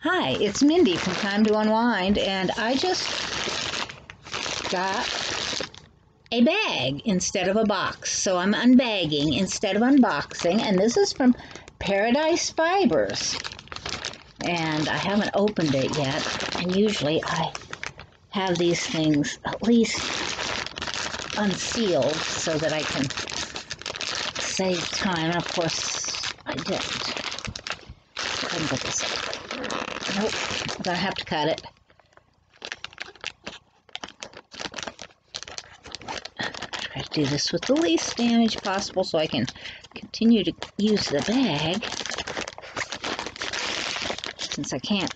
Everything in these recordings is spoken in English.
Hi, it's Mindy from Time to Unwind, and I just got a bag instead of a box. So I'm unbagging instead of unboxing, and this is from Paradise Fibers. And I haven't opened it yet, and usually I have these things at least unsealed so that I can save time. And of course, I didn't. Go ahead and put this up. Nope, I'm gonna have to cut it. Try to do this with the least damage possible so I can continue to use the bag, since I can't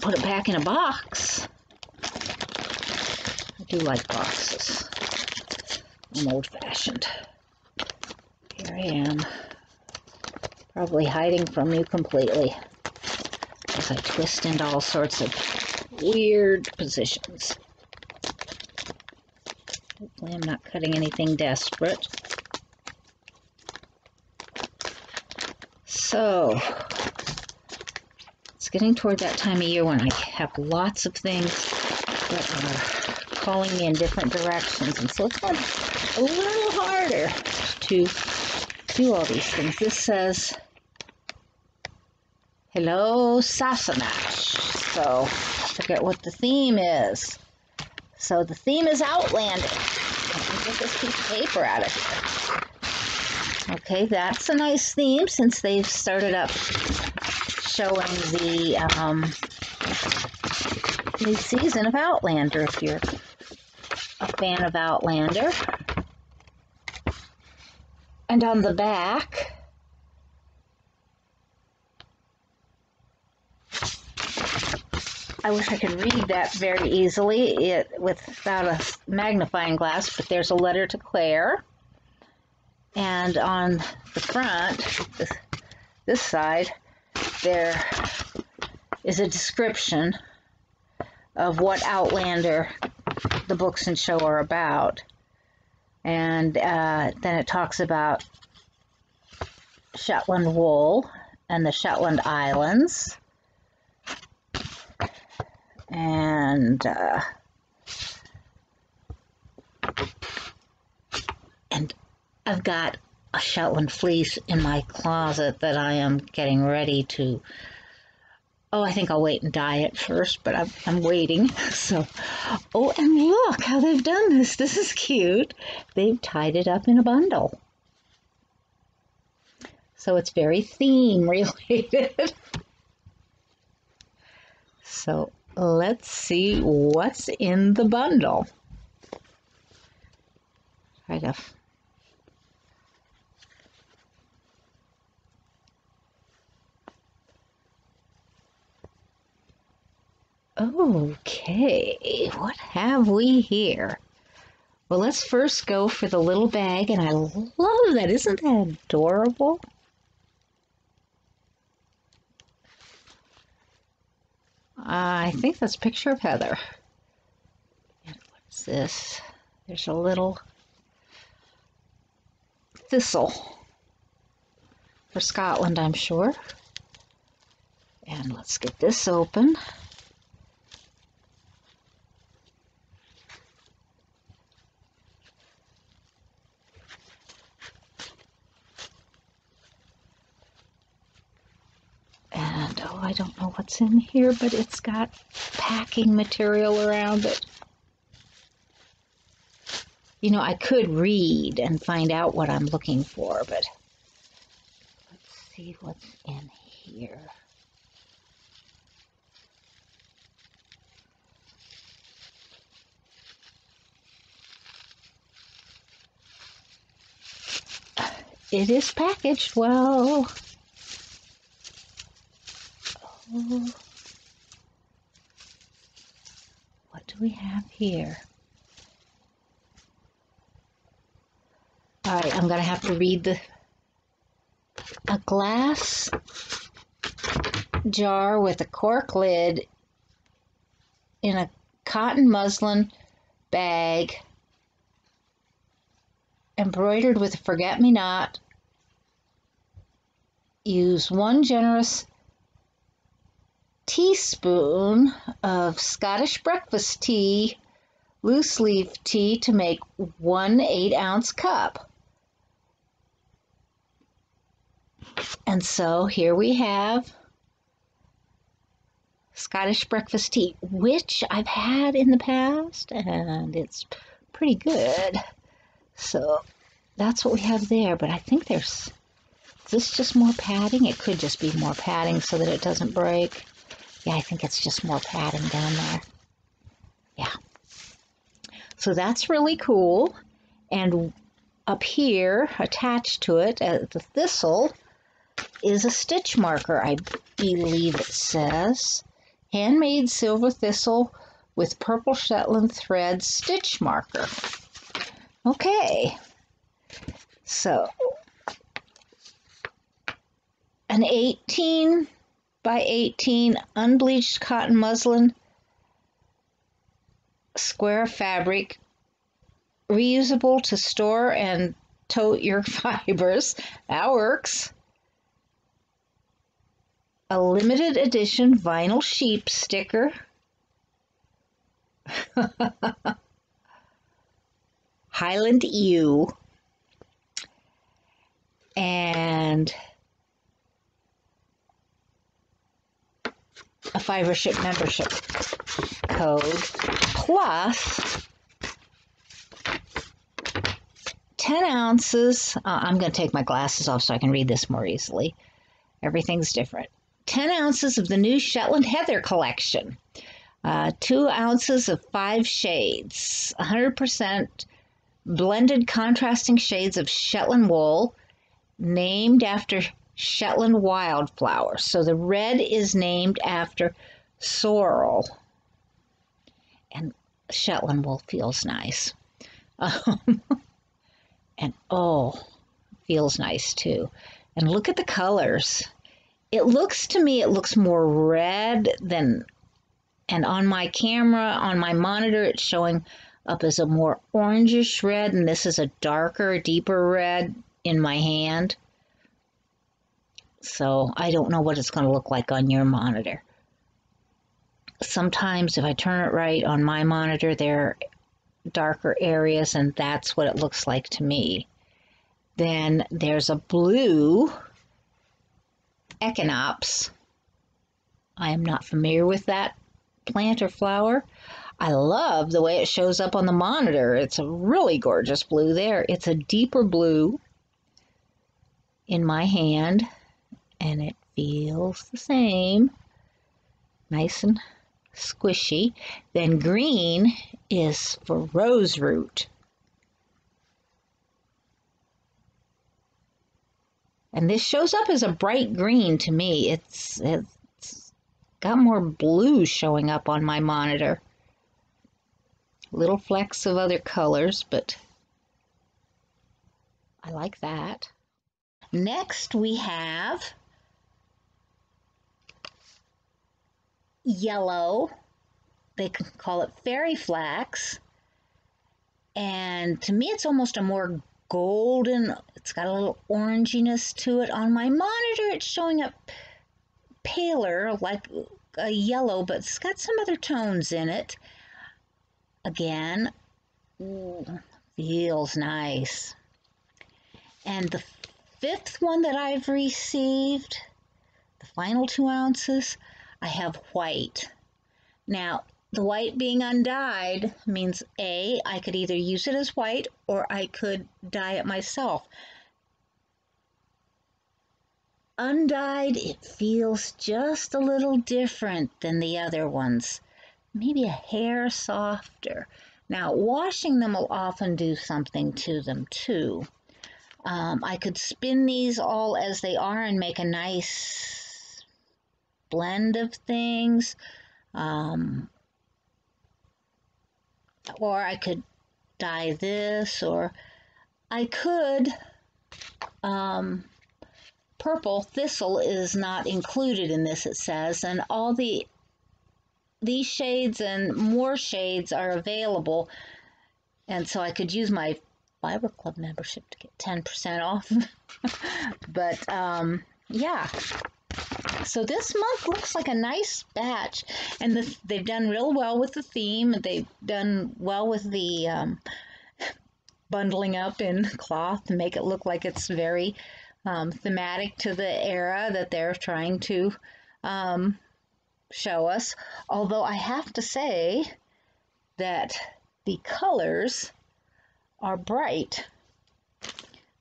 put it back in a box. I do like boxes. I'm old-fashioned. Here I am, probably hiding from you completely as I twist into all sorts of weird positions. Hopefully I'm not cutting anything desperate. So, it's getting toward that time of year when I have lots of things that are calling me in different directions, and so it's been a little harder to do all these things. This says, "Hello, Sasanash." So, I forget what the theme is. So the theme is Outlander. Let me get this piece of paper out of here. Okay, that's a nice theme since they've started up showing the new season of Outlander, if you're a fan of Outlander. And on the back, I wish I could read that very easily without a magnifying glass, but there's a letter to Claire. And on the front, this side, there is a description of what Outlander, the books and show, are about. And then it talks about Shetland wool and the Shetland Islands. And I've got a Shetland fleece in my closet that I am getting ready to, I think I'll wait and dye it first, but I'm waiting. So, and look how they've done this. This is cute. They've tied it up in a bundle. So it's very theme related. So let's see what's in the bundle. Try to Okay, what have we here? Well, let's first go for the little bag, and I love that. Isn't that adorable? I think that's a picture of Heather. And what's this? There's a little thistle for Scotland, I'm sure. And let's get this open. And I don't know what's in here, but it's got packing material around it. You know, I could read and find out what I'm looking for, but let's see what's in here. It is packaged well. What do we have here? All right, I'm going to have to read a glass jar with a cork lid in a cotton muslin bag embroidered with a forget-me-not. Use one generous teaspoon of Scottish breakfast tea, loose leaf tea, to make 1 8-ounce cup. And so here we have Scottish breakfast tea, which I've had in the past, and it's pretty good. So that's what we have there, but I think is this just more padding? It could just be more padding so that it doesn't break. Yeah, I think it's just more padding down there. Yeah. So that's really cool. And up here, attached to it, the thistle, is a stitch marker, I believe it says. Handmade silver thistle with purple Shetland thread stitch marker. Okay. So, an 18 by 18 unbleached cotton muslin square fabric, reusable to store and tote your fibers. That works. A limited edition vinyl sheep sticker. Highland Ewe. And a Fibership membership code, plus 10 ounces. I'm going to take my glasses off so I can read this more easily. Everything's different. 10 ounces of the new Shetland Heather collection. 2 ounces of 5 shades. 100% blended contrasting shades of Shetland wool named after Shetland wildflowers. So the red is named after sorrel. And Shetland wool feels nice. And oh, feels nice too. And look at the colors. It looks to me, it looks more red than, and on my camera, on my monitor, it's showing up as a more orangish red, and this is a darker, deeper red in my hand. So I don't know what it's going to look like on your monitor. Sometimes if I turn it right on my monitor, there are darker areas, and that's what it looks like to me. Then there's a blue echinops. I am not familiar with that plant or flower. I love the way it shows up on the monitor. It's a really gorgeous blue there. It's a deeper blue in my hand, and it feels the same. Nice and squishy. Then green is for rose root. And this shows up as a bright green to me. It's got more blue showing up on my monitor. Little flecks of other colors, but I like that. Next we have yellow. They can call it fairy flax. And to me it's almost a more golden, it's got a little oranginess to it. On my monitor it's showing up paler, like a yellow, but it's got some other tones in it. Again, ooh, feels nice. And the 5th one that I've received, the final 2 ounces, I have white. Now, the white being undyed means A, I could either use it as white or I could dye it myself. Undyed, it feels just a little different than the other ones. Maybe a hair softer. Now, washing them will often do something to them too. I could spin these all as they are and make a nice blend of things. Or I could dye this, or I could, purple thistle is not included in this, it says, and all these shades and more shades are available, and so I could use my Fiber Club membership to get 10% off. But yeah, So this month looks like a nice batch, and they've done real well with the theme. They've done well with the bundling up in cloth to make it look like it's very thematic to the era that they're trying to show us. Although I have to say that the colors are bright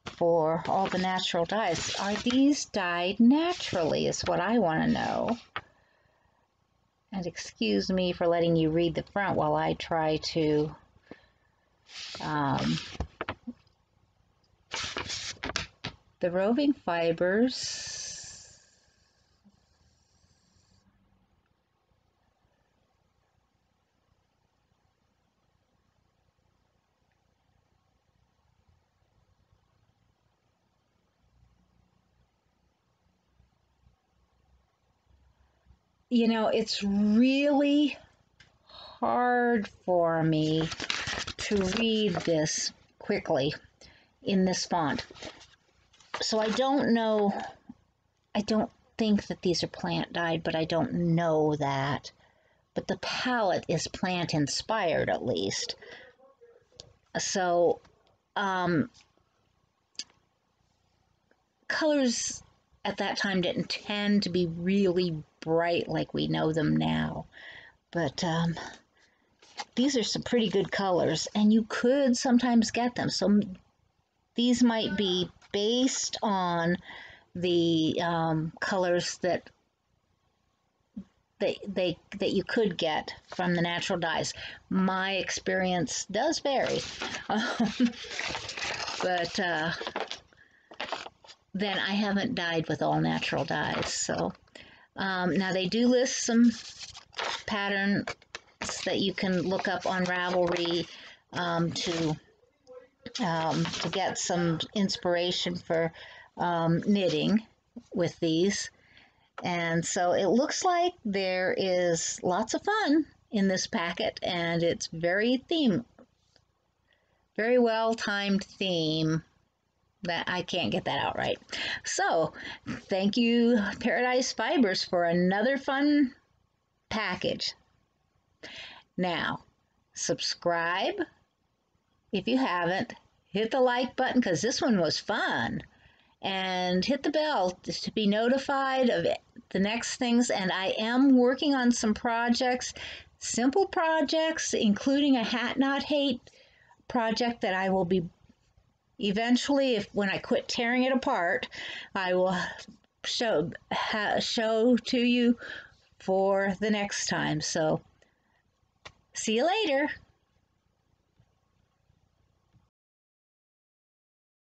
for all the natural dyes. Are these dyed naturally is what I want to know. And excuse me for letting you read the front while I try to the roving fibers. You know, it's really hard for me to read this quickly in this font. So I don't know, I don't think that these are plant dyed, but I don't know that. But the palette is plant inspired at least. So colors at that time didn't tend to be really bright like we know them now. But these are some pretty good colors, and you could sometimes get them. So these might be based on the colors that you could get from the natural dyes. My experience does vary, but then I haven't dyed with all natural dyes. So now they do list some patterns that you can look up on Ravelry to get some inspiration for knitting with these. And so it looks like there is lots of fun in this packet, and it's very well timed theme. That I can't get that out right. So thank you, Paradise Fibers, for another fun package. Now, subscribe if you haven't. Hit the like button because this one was fun. And hit the bell to be notified of the next things. And I am working on some projects, simple projects, including a Hat Not Hate project that I will be eventually, when I quit tearing it apart, I will show to you for the next time. So see you later.